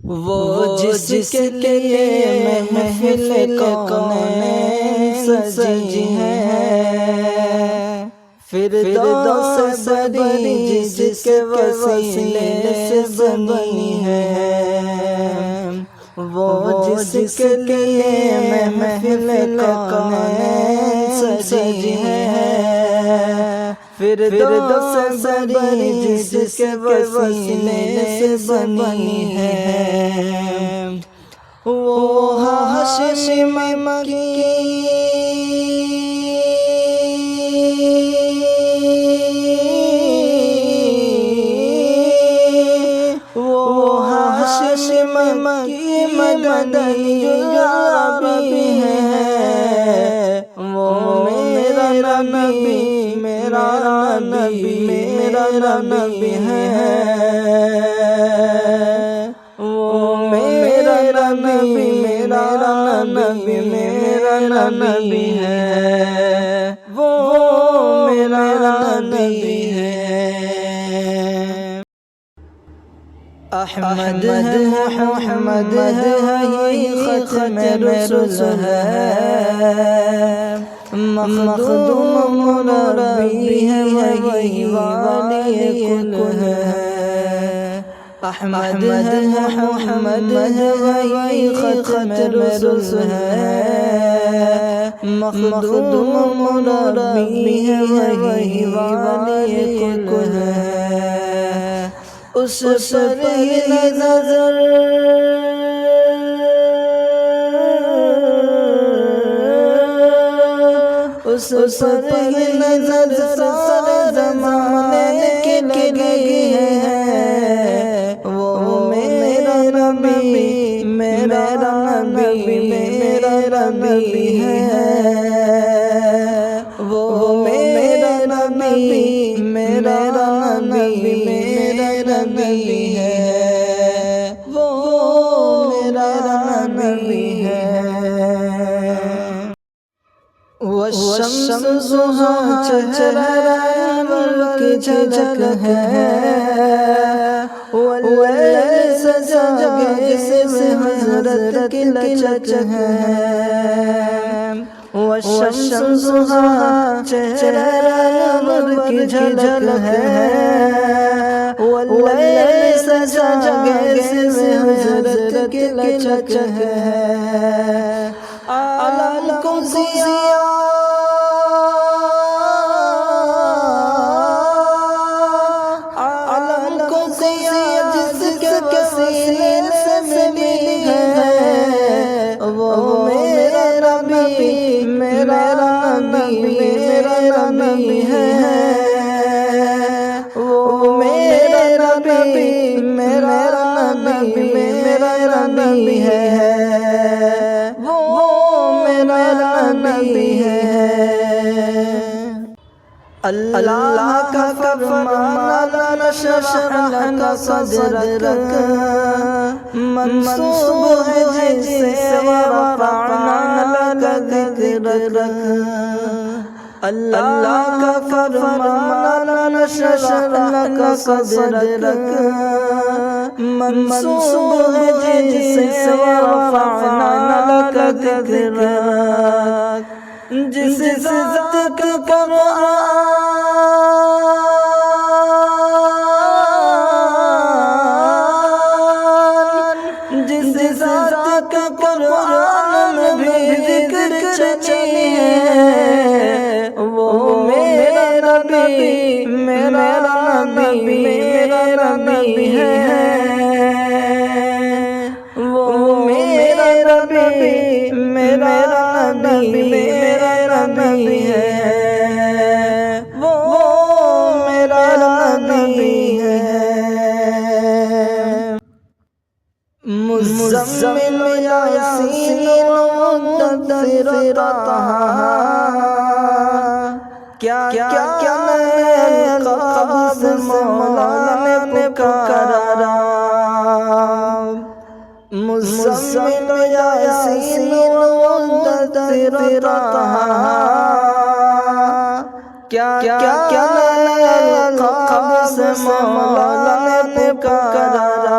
وہ جس کے لیے محفل کونین سجی ہے، فردوس بری جس کے وسیلے سے بنی ہے، وہ جس کے لیے محفل کونین سجی ہے، فردوس بری جس کے وسیلے سے بنی ہے، وہ ہاشم مکی کی مدنی عربی ہے، وہ میرا نبی میرا نبی میرا نبی ہے، وہ میرا نبی میرا نبی میرا نبی ہے، وہ میرا نبی ہے۔ احمد ہے محمد ہے یہ ختم رسل ہے، مخدوم مربی ہے وہی والی کل ہے، احمد ہے محمد ہے یہ ختم رسل ہے، مخدوم مربی ہے وہی والی کل ہے، اس پر ہی نظر اس پر ہی نظر سارے زمانے کے لگی ہے، وہ میرا نبی میرا نبی میرا نبی ہے، وہ میرا نبی میرا نبی میرا نبی ہے، وہ میرا نبی ہے۔ والشمس ضحیٰ چہرہ انور کی جھلک ہے، واللیل سجا جسم حضرت کی لچک ہے، والشمس ضحیٰ چہرہ انور کی جھلک ہے، واللیل سجا جسم حضرت کی لچک ہے، عالم کو ضیاء جس کے وسیلے سے ملی ہے، وہ میرا نبی میرا نبی میرا نبی ہے، وہ میرا نبی میرا نبی میرا نبی ہے، وہ میرا نبی ہے۔ اللہ کا فرمان نشرح لک صدرک منصوب ہے جسے ورفعنا لک ذکرک، اللہ کا فرمان نشرح لک صدرک منصوب ہے جسے ورفعنا لک ذکرک، جس ذات کا قرآن جس ذات کا قرآن میں بھی ذکر چلی ہے، وہ میرا نبی میرا نبی میرا نبی ہے، وہ میرا نبی میرا نبی میرا نبی ہے، وہ میرا نبی ہے۔ مزمل یاسین مدثر طہا، کیا نئے القاب سے مولا نے پکارا، مزمل یاسین مدثر طہا، کیا نئے القاب سے مولا نے پکارا،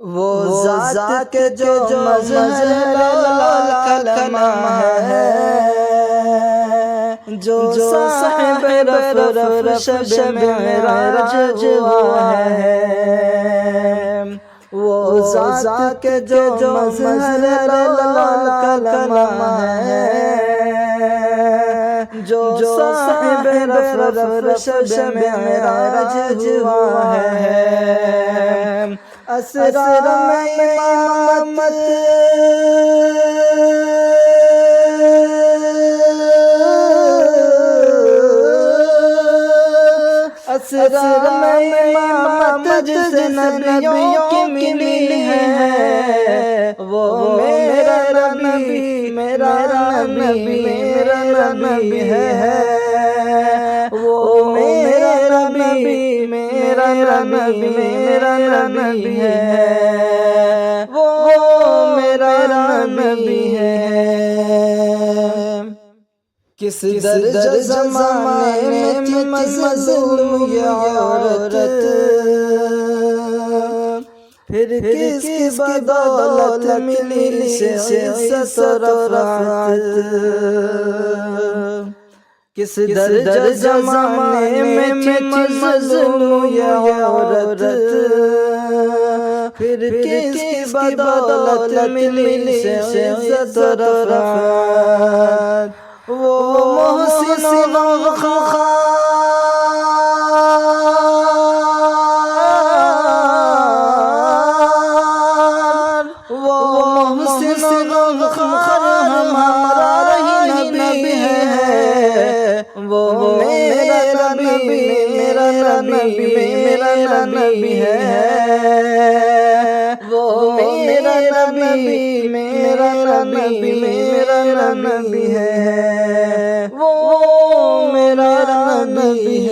وہ ذات کے جو مظہر کلمہ ہے، جو صاحب رفع شب معراج ہوا ہے، وہ ذات کے جو مظہر کلمہ ہے، جو صاحب رفع شب معراج ہوا ہے، اسرار میں امامت اسرار میں امامت جسے نبیوں کی ملی ہے، وہ میرا نبی، میرا نبی، میرا نبی ہے، وہ میرا نبی، میرا نبی، میرا نبی ہے، وہ میرا نبی ہے۔ کس درجہ زمانے میں تھی مظلوم یہ عورت، پھر کس کی بدولت ملی اسے عزت و رفعت، کس درجہ زمانے میں تھی مظلوم یہ عورت، پھر کس کی بدولت ملی اسے عزت و رفعت، وہ محسن و غمخوار، وہ محسن و غمخوار ہمارا ہی نبی ہے، وہ میرا نبی، میرا نبی، میرا نبی ہے، وہ میرا نبی، میرا نبی، میرا نبی ہے، وہ میرا نبی ہے۔